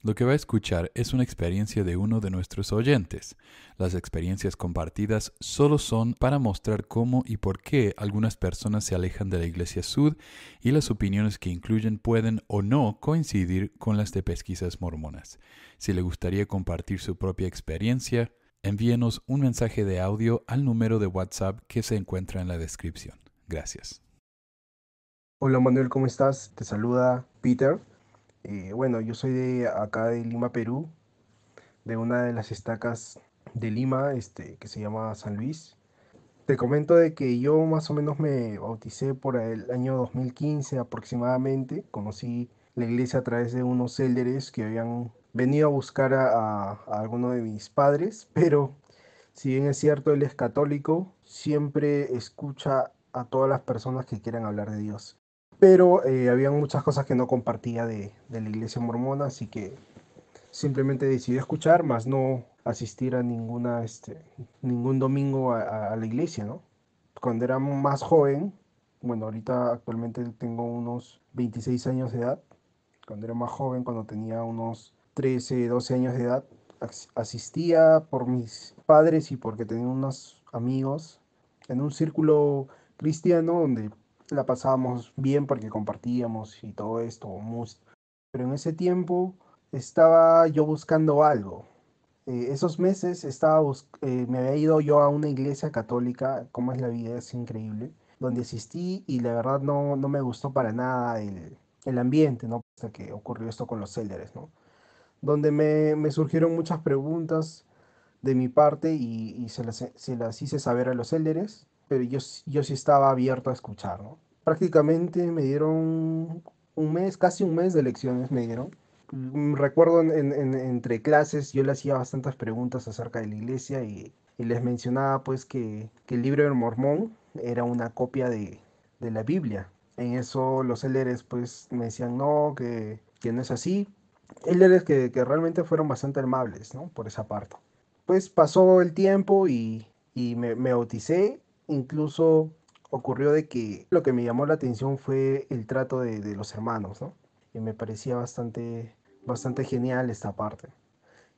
Lo que va a escuchar es una experiencia de uno de nuestros oyentes. Las experiencias compartidas solo son para mostrar cómo y por qué algunas personas se alejan de la Iglesia Sud y las opiniones que incluyen pueden o no coincidir con las de Pesquisas Mormonas. Si le gustaría compartir su propia experiencia, envíenos un mensaje de audio al número de WhatsApp que se encuentra en la descripción. Gracias. Hola Manuel, ¿cómo estás? Te saluda Peter. Bueno, yo soy de acá de Lima, Perú, de una de las estacas de Lima, que se llama San Luis. Te comento de que yo más o menos me bauticé por el año 2015 aproximadamente. Conocí la iglesia a través de unos élderes que habían venido a buscar a alguno de mis padres, pero si bien es cierto, él es católico, siempre escucha a todas las personas que quieran hablar de Dios. Pero había muchas cosas que no compartía de la iglesia mormona, así que simplemente decidí escuchar, más no asistir a ningún domingo a la iglesia, ¿no? Cuando era más joven, bueno, ahorita actualmente tengo unos 26 años de edad. Cuando era más joven, cuando tenía unos 13 12 años de edad, asistía por mis padres y porque tenía unos amigos en un círculo cristiano donde la pasábamos bien porque compartíamos y todo esto, pero en ese tiempo estaba yo buscando algo. Esos meses me había ido yo a una iglesia católica, como es la vida, es increíble, donde asistí y la verdad no me gustó para nada el ambiente, ¿no? Hasta que ocurrió esto con los Célderes, ¿no? Donde me surgieron muchas preguntas de mi parte y se las hice saber a los Célderes, pero yo sí estaba abierto a escuchar, ¿no? Prácticamente me dieron un mes, casi un mes de lecciones me dieron. Recuerdo entre clases yo le hacía bastantes preguntas acerca de la iglesia y les mencionaba pues que el libro del Mormón era una copia de la Biblia. En eso los Célderes pues me decían no, que no es así. Célderes que realmente fueron bastante amables, ¿no? Por esa parte. Pues pasó el tiempo y me bauticé. Incluso ocurrió de que lo que me llamó la atención fue el trato de los hermanos, ¿no? Y me parecía bastante genial esta parte.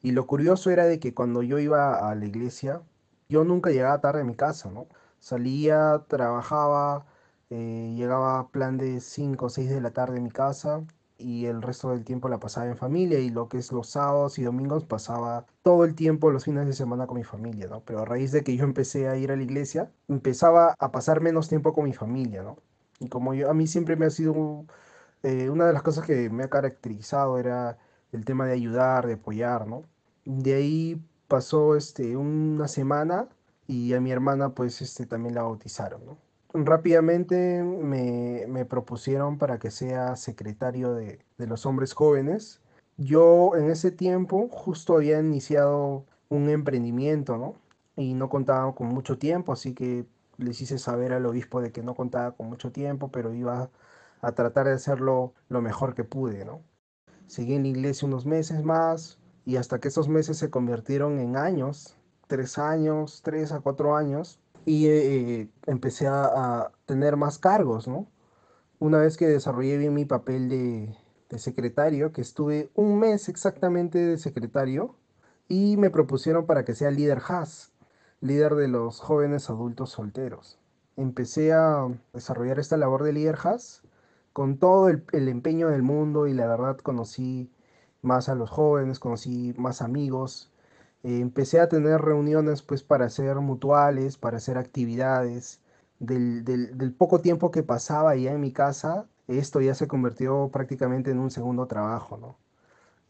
Y lo curioso era de que cuando yo iba a la iglesia, yo nunca llegaba tarde a mi casa, ¿no? Salía, trabajaba, llegaba a plan de 5 o 6 de la tarde a mi casa y el resto del tiempo la pasaba en familia y lo que es los sábados y domingos pasaba todo el tiempo los fines de semana con mi familia, ¿no? Pero a raíz de que yo empecé a ir a la iglesia, empezaba a pasar menos tiempo con mi familia, ¿no? Y como a mí siempre me ha sido una de las cosas que me ha caracterizado era el tema de ayudar, de apoyar, ¿no? De ahí pasó una semana y a mi hermana pues también la bautizaron, ¿no? Rápidamente me propusieron para que sea secretario de los hombres jóvenes. Yo en ese tiempo justo había iniciado un emprendimiento, ¿no? Y no contaba con mucho tiempo, así que les hice saber al obispo de que no contaba con mucho tiempo, pero iba a tratar de hacerlo lo mejor que pude, ¿no? Seguí en la iglesia unos meses más y hasta que esos meses se convirtieron en años, 3 años, 3 a 4 años, y empecé a tener más cargos, ¿no? Una vez que desarrollé bien mi papel de secretario, que estuve un mes exactamente de secretario, y me propusieron para que sea líder HAS, líder de los jóvenes adultos solteros. Empecé a desarrollar esta labor de líder HAS con todo el empeño del mundo y la verdad conocí más a los jóvenes, conocí más amigos. Empecé a tener reuniones pues para hacer mutuales, para hacer actividades. Del poco tiempo que pasaba allá en mi casa, esto ya se convirtió prácticamente en un segundo trabajo, ¿no?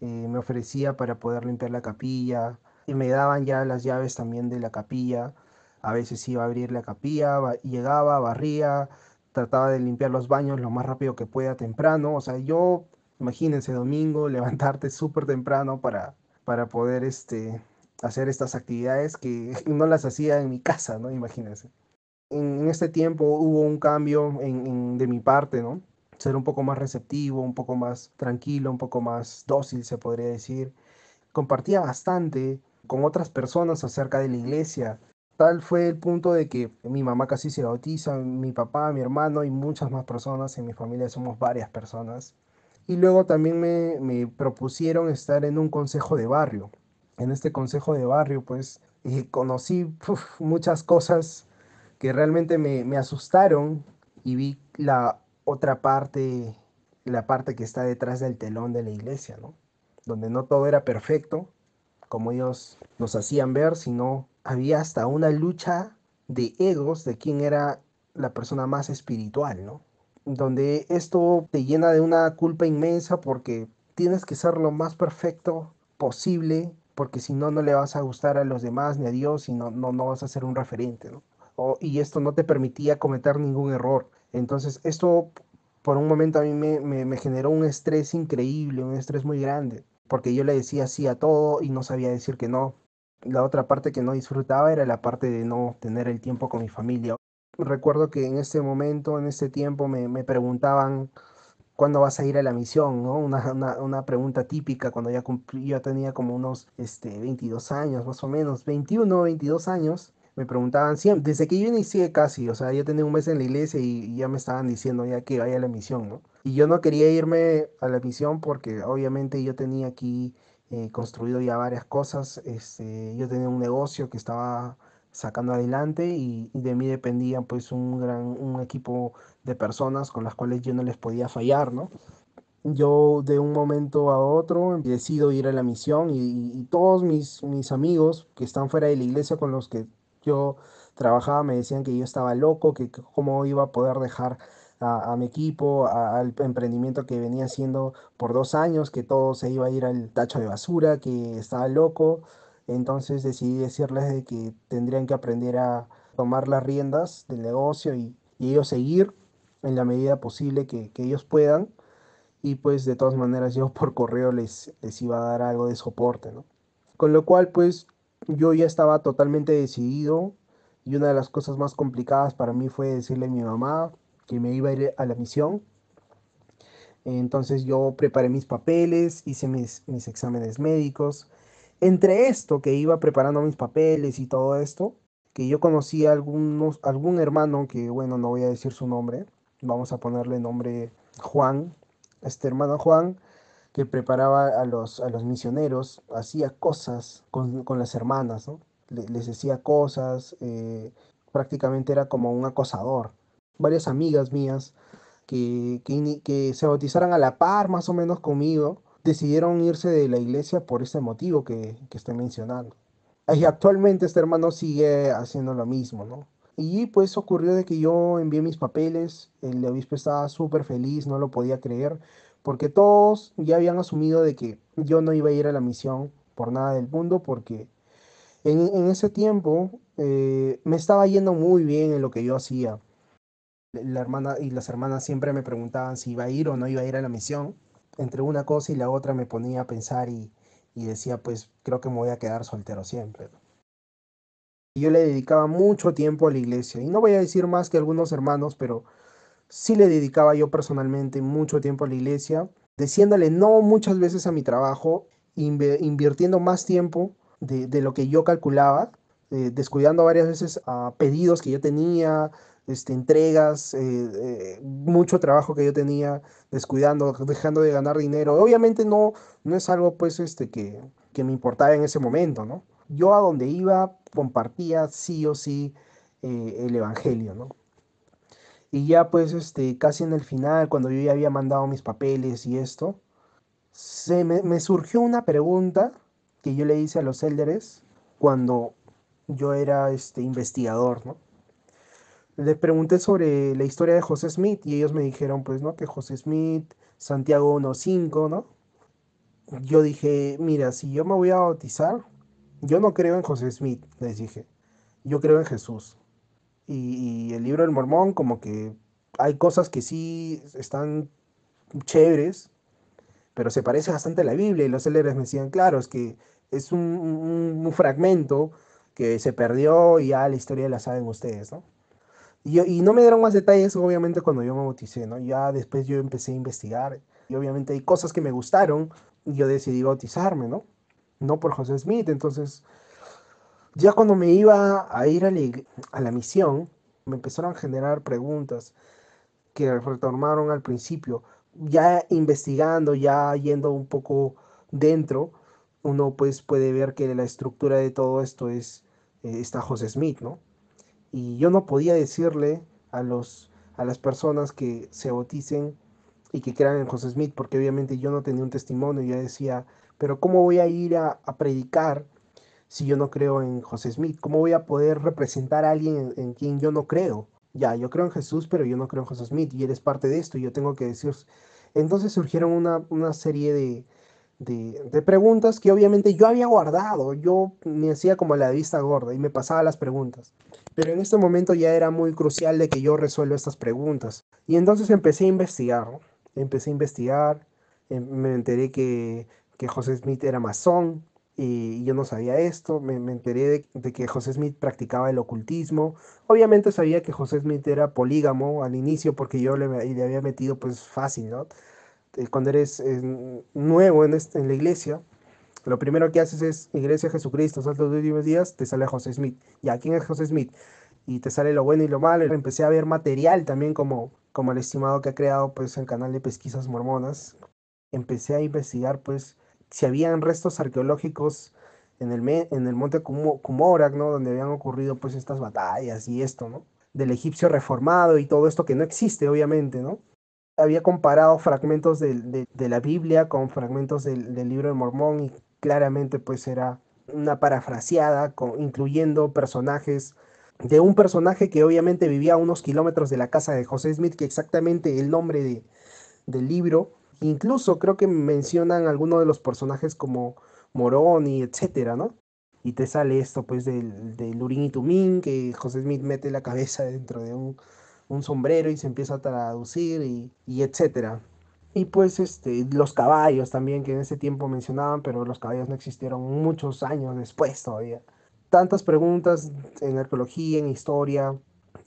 Me ofrecía para poder limpiar la capilla y me daban ya las llaves también de la capilla. A veces iba a abrir la capilla, llegaba, barría, trataba de limpiar los baños lo más rápido que pueda temprano. O sea, yo, imagínense, domingo, levantarte súper temprano para poder hacer estas actividades que no las hacía en mi casa, ¿no? Imagínense. En este tiempo hubo un cambio de mi parte, ¿no? Ser un poco más receptivo, un poco más tranquilo, un poco más dócil, se podría decir. Compartía bastante con otras personas acerca de la iglesia. Tal fue el punto de que mi mamá casi se bautiza, mi papá, mi hermano y muchas más personas. En mi familia somos varias personas. Y luego también me propusieron estar en un consejo de barrio. En este consejo de barrio, pues, conocí muchas cosas que realmente me asustaron y vi la otra parte, la parte que está detrás del telón de la iglesia, ¿no? Donde no todo era perfecto, como ellos nos hacían ver, sino había hasta una lucha de egos de quién era la persona más espiritual, ¿no? Donde esto te llena de una culpa inmensa porque tienes que ser lo más perfecto posible, porque si no, no le vas a gustar a los demás ni a Dios y no vas a ser un referente, ¿no? Y esto no te permitía cometer ningún error. Entonces, esto por un momento a mí me generó un estrés increíble, un estrés muy grande, porque yo le decía sí a todo y no sabía decir que no. La otra parte que no disfrutaba era la parte de no tener el tiempo con mi familia. Recuerdo que en este momento, en este tiempo, me preguntaban cuándo vas a ir a la misión, ¿no? Una pregunta típica cuando ya cumplí, yo tenía como unos 22 años, más o menos, 21, 22 años. Me preguntaban siempre, desde que yo inicié casi, o sea, yo tenía un mes en la iglesia y ya me estaban diciendo ya que vaya a la misión, ¿no? Y yo no quería irme a la misión porque obviamente yo tenía aquí construido ya varias cosas, yo tenía un negocio que estaba sacando adelante y de mí dependía pues un equipo de personas con las cuales yo no les podía fallar, ¿no? Yo de un momento a otro decido ir a la misión y todos mis amigos que están fuera de la iglesia con los que yo trabajaba me decían que yo estaba loco, que cómo iba a poder dejar a mi equipo, al emprendimiento que venía haciendo por 2 años, que todo se iba a ir al tacho de basura, que estaba loco. Entonces decidí decirles de que tendrían que aprender a tomar las riendas del negocio y ellos seguir en la medida posible que ellos puedan y pues de todas maneras yo por correo les iba a dar algo de soporte, ¿no? Con lo cual pues yo ya estaba totalmente decidido y una de las cosas más complicadas para mí fue decirle a mi mamá que me iba a ir a la misión. Entonces yo preparé mis papeles, hice mis exámenes médicos. Entre esto que iba preparando mis papeles y todo esto, que yo conocí a algún hermano que, bueno, no voy a decir su nombre, vamos a ponerle nombre Juan, este hermano Juan, que preparaba a los misioneros, hacía cosas con las hermanas, ¿no? Les decía cosas, prácticamente era como un acosador. Varias amigas mías que se bautizaran a la par más o menos conmigo, decidieron irse de la iglesia por este motivo que estoy mencionando. Y actualmente este hermano sigue haciendo lo mismo, ¿no? Y pues ocurrió de que yo envié mis papeles, el obispo estaba súper feliz, no lo podía creer, porque todos ya habían asumido de que yo no iba a ir a la misión por nada del mundo, porque en ese tiempo me estaba yendo muy bien en lo que yo hacía. La hermana y las hermanas siempre me preguntaban si iba a ir o no iba a ir a la misión. Entre una cosa y la otra me ponía a pensar y decía, pues creo que me voy a quedar soltero siempre. Y yo le dedicaba mucho tiempo a la iglesia. Y no voy a decir más que algunos hermanos, pero sí le dedicaba yo personalmente mucho tiempo a la iglesia, diciéndole no muchas veces a mi trabajo, invirtiendo más tiempo de lo que yo calculaba, descuidando varias veces a pedidos que yo tenía, entregas, mucho trabajo que yo tenía, descuidando, dejando de ganar dinero. Obviamente no es algo pues que me importaba en ese momento, ¿no? Yo a donde iba compartía sí o sí el evangelio, ¿no? Y ya pues casi en el final, cuando yo ya había mandado mis papeles y esto, me surgió una pregunta que yo le hice a los élderes cuando yo era investigador, ¿no? Les pregunté sobre la historia de José Smith y ellos me dijeron, pues, ¿no? Que José Smith, Santiago 1:5, ¿no? Yo dije, mira, si yo me voy a bautizar, yo no creo en José Smith, les dije, yo creo en Jesús. Y el libro del Mormón, como que hay cosas que sí están chéveres, pero se parece bastante a la Biblia. Y los líderes me decían, claro, es que es un fragmento que se perdió y ya la historia la saben ustedes, ¿no? Y no me dieron más detalles, obviamente, cuando yo me bauticé, ¿no? Ya después yo empecé a investigar y obviamente hay cosas que me gustaron y yo decidí bautizarme, ¿no? No por José Smith. Entonces, ya cuando me iba a ir a la misión, me empezaron a generar preguntas que retomaron al principio. ya investigando, ya yendo un poco dentro, uno pues puede ver que la estructura de todo esto está José Smith, ¿no? Y yo no podía decirle a a las personas que se bauticen y que crean en José Smith, porque obviamente yo no tenía un testimonio. Yo decía, pero ¿cómo voy a ir a predicar si yo no creo en José Smith? ¿Cómo voy a poder representar a alguien en quien yo no creo? Ya, yo creo en Jesús, pero yo no creo en José Smith, y él es parte de esto, y yo tengo que decir. Entonces surgieron una serie de preguntas que obviamente yo había guardado. Yo me hacía como la de vista gorda y me pasaba las preguntas. Pero en este momento ya era muy crucial de que yo resuelva estas preguntas. Y entonces empecé a investigar, ¿no? Empecé a investigar, me enteré que José Smith era masón, y yo no sabía esto. Me enteré de que José Smith practicaba el ocultismo. Obviamente sabía que José Smith era polígamo al inicio porque yo le había metido pues fácil, ¿no? Cuando eres nuevo en la iglesia, lo primero que haces es Iglesia de Jesucristo, Santos de los Últimos Días, te sale José Smith. Ya, ¿quién es José Smith? Y te sale lo bueno y lo malo. Empecé a ver material también como el estimado que ha creado pues el canal de pesquisas mormonas. Empecé a investigar pues si habían restos arqueológicos en el monte Kumorak, ¿no? Donde habían ocurrido pues estas batallas y esto, ¿no? Del egipcio reformado y todo esto que no existe, obviamente, ¿no? Había comparado fragmentos de la Biblia con fragmentos del libro de Mormón, y claramente pues era una parafraseada, incluyendo personajes, de un personaje que obviamente vivía a unos kilómetros de la casa de José Smith, que exactamente el nombre del libro. Incluso creo que mencionan algunos de los personajes como Morón y etcétera, ¿no? Y te sale esto pues del Urín y Tumín, que José Smith mete la cabeza dentro de un sombrero y se empieza a traducir y etcétera. Y pues los caballos también, que en ese tiempo mencionaban, pero los caballos no existieron muchos años después todavía. Tantas preguntas en arqueología, en historia,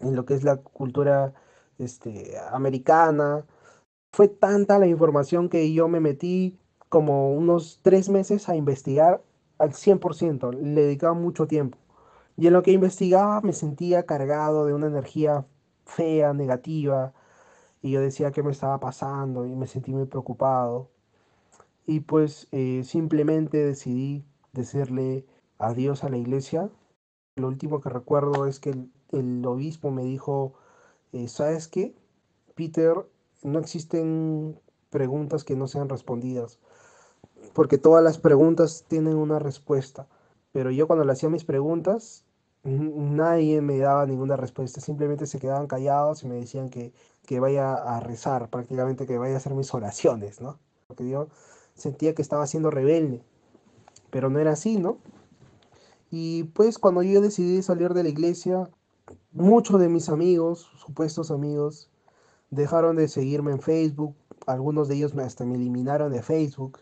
en lo que es la cultura americana. Fue tanta la información que yo me metí como unos 3 meses a investigar al 100%. Le dedicaba mucho tiempo. Y en lo que investigaba me sentía cargado de una energía fea, negativa, y yo decía qué me estaba pasando y me sentí muy preocupado. Y pues simplemente decidí decirle adiós a la iglesia. Lo último que recuerdo es que el obispo me dijo, ¿sabes qué, Peter? No existen preguntas que no sean respondidas, porque todas las preguntas tienen una respuesta. Pero yo cuando le hacía mis preguntas, nadie me daba ninguna respuesta, simplemente se quedaban callados y me decían que vaya a rezar, prácticamente que vaya a hacer mis oraciones, ¿no? Porque yo sentía que estaba siendo rebelde, pero no era así, ¿no? Y pues cuando yo decidí salir de la iglesia, muchos de mis amigos, supuestos amigos, dejaron de seguirme en Facebook. Algunos de ellos hasta me eliminaron de Facebook.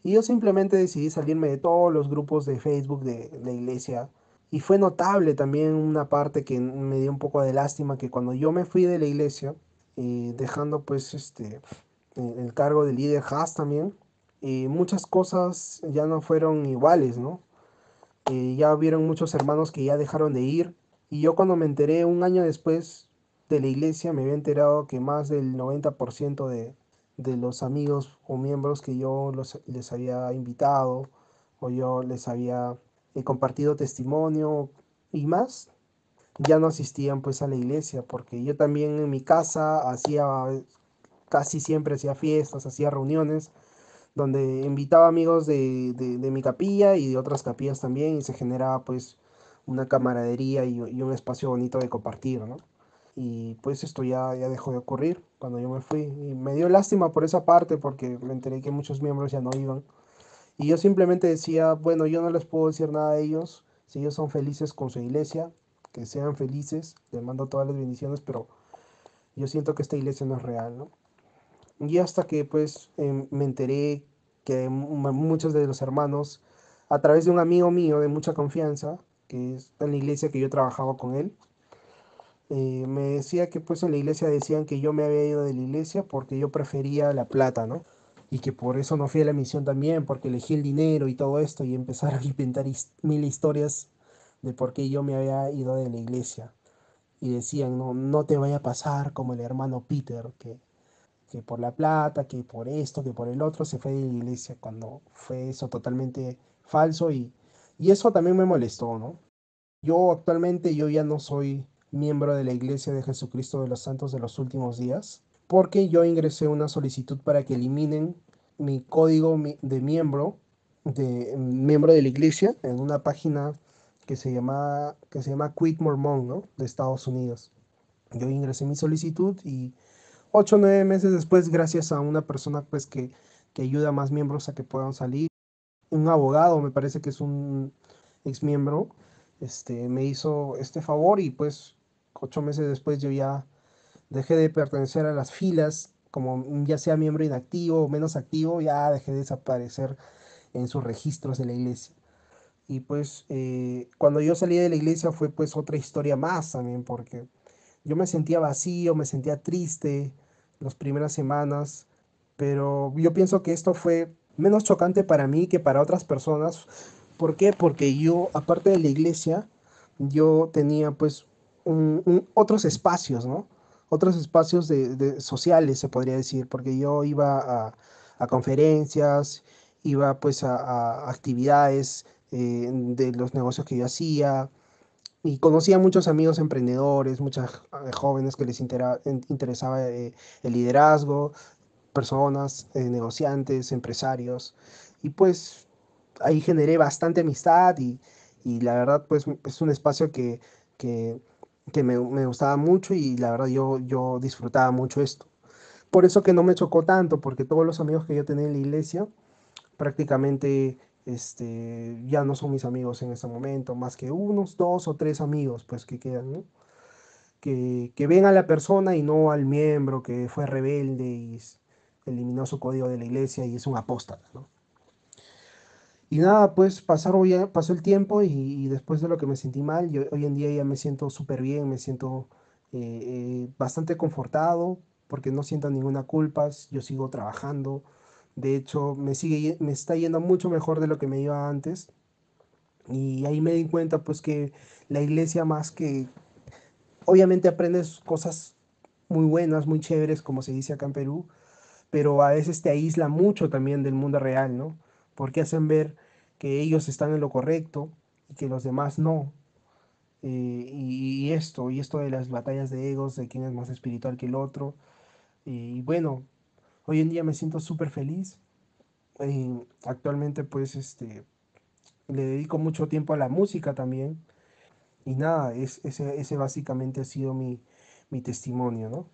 Y yo simplemente decidí salirme de todos los grupos de Facebook de la iglesia. Y fue notable también una parte que me dio un poco de lástima, que cuando yo me fui de la iglesia, dejando pues el cargo de líder Haas también, muchas cosas ya no fueron iguales, ¿no? Ya vieron muchos hermanos que ya dejaron de ir. Y yo cuando me enteré un año después de la iglesia, me había enterado que más del 90% de los amigos o miembros que yo les había invitado, o yo les había compartido testimonio y más, ya no asistían pues a la iglesia, porque yo también en mi casa casi siempre hacía fiestas, hacía reuniones donde invitaba amigos de mi capilla y de otras capillas también, y se generaba pues una camaradería y un espacio bonito de compartir, ¿no? Y pues esto ya dejó de ocurrir cuando yo me fui, y me dio lástima por esa parte porque me enteré que muchos miembros ya no iban, y yo simplemente decía, bueno, yo no les puedo decir nada a ellos. Si ellos son felices con su iglesia, que sean felices, les mando todas las bendiciones, pero yo siento que esta iglesia no es real, ¿no? Y hasta que pues me enteré que muchos de los hermanos, a través de un amigo mío de mucha confianza, que está en la iglesia que yo trabajaba con él, me decía que pues en la iglesia decían que yo me había ido de la iglesia porque yo prefería la plata, ¿no? Y que por eso no fui a la misión también, porque elegí el dinero y todo esto, y empezaron a inventar mil historias de por qué yo me había ido de la iglesia. Y decían, no, no te vaya a pasar como el hermano Peter, que por la plata, que por esto, que por el otro, se fue de la iglesia, cuando fue eso totalmente falso y eso también me molestó, ¿no? Yo actualmente yo ya no soy miembro de la Iglesia de Jesucristo de los Santos de los Últimos Días, porque yo ingresé una solicitud para que eliminen mi código de miembro de la iglesia en una página que se llama Quit Mormon, ¿no? De Estados Unidos. Yo ingresé mi solicitud y 8 o 9 meses después, gracias a una persona pues que ayuda a más miembros a que puedan salir, un abogado, me parece que es un ex miembro, me hizo este favor y pues 8 meses después yo ya dejé de pertenecer a las filas, como ya sea miembro inactivo o menos activo, ya dejé de desaparecer en sus registros de la iglesia. Y pues cuando yo salí de la iglesia fue pues otra historia más también, porque yo me sentía vacío, me sentía triste las primeras semanas, pero yo pienso que esto fue menos chocante para mí que para otras personas. ¿Por qué? Porque yo, aparte de la iglesia, yo tenía pues otros espacios, ¿no? Otros espacios sociales, se podría decir, porque yo iba a conferencias, iba pues a actividades de los negocios que yo hacía, y conocí a muchos amigos emprendedores, muchas jóvenes que les interesaba el liderazgo, personas, negociantes, empresarios. Y pues ahí generé bastante amistad y la verdad pues es un espacio que, que me gustaba mucho y la verdad yo disfrutaba mucho esto. Por eso que no me chocó tanto, porque todos los amigos que yo tenía en la iglesia prácticamente ya no son mis amigos en este momento, más que unos 2 o 3 amigos pues que quedan, ¿no? Que ven a la persona y no al miembro que fue rebelde y eliminó su código de la iglesia y es un apóstata, ¿no? Y nada, pues pasó el tiempo y después de lo que me sentí mal, yo hoy en día ya me siento súper bien, me siento bastante confortado porque no siento ninguna culpa, yo sigo trabajando. De hecho, me está yendo mucho mejor de lo que me iba antes. Y ahí me di cuenta pues que la iglesia más que, obviamente aprendes cosas muy buenas, muy chéveres, como se dice acá en Perú, pero a veces te aísla mucho también del mundo real, ¿no? Porque hacen ver que ellos están en lo correcto y que los demás no. Y esto de las batallas de egos, de quién es más espiritual que el otro. Y bueno, hoy en día me siento súper feliz. Actualmente pues le dedico mucho tiempo a la música también. Y nada, ese básicamente ha sido mi testimonio, ¿no?